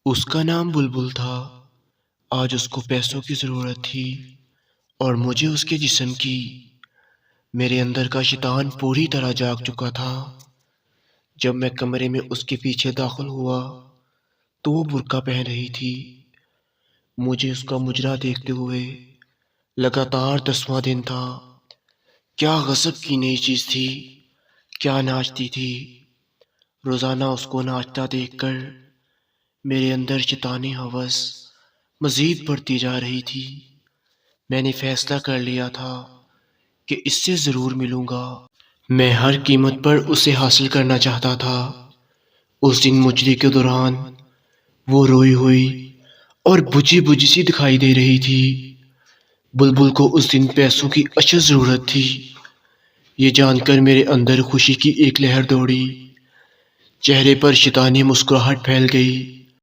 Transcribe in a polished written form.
اس کا نام بلبل تھا۔ آج اس کو پیسوں کی ضرورت تھی اور مجھے اس کے جسم کی۔ میرے اندر کا شیطان پوری طرح جاگ چکا تھا۔ جب میں کمرے میں اس کے پیچھے داخل ہوا تو وہ برقع پہن رہی تھی۔ مجھے اس کا مجرا دیکھتے ہوئے لگاتار 10واں دن تھا۔ کیا غضب کی نئی چیز تھی، کیا ناچتی تھی۔ روزانہ اس کو ناچتا دیکھ کر میرے اندر شیطانی ہوس مزید بڑھتی جا رہی تھی۔ میں نے فیصلہ کر لیا تھا کہ اس سے ضرور ملوں گا۔ میں ہر قیمت پر اسے حاصل کرنا چاہتا تھا۔ اس دن مجری کے دوران وہ روئی ہوئی اور بجھی بجھی سی دکھائی دے رہی تھی۔ بلبل کو اس دن پیسوں کی اشد ضرورت تھی۔ یہ جان کر میرے اندر خوشی کی ایک لہر دوڑی، چہرے پر شیطانی مسکراہٹ پھیل گئی۔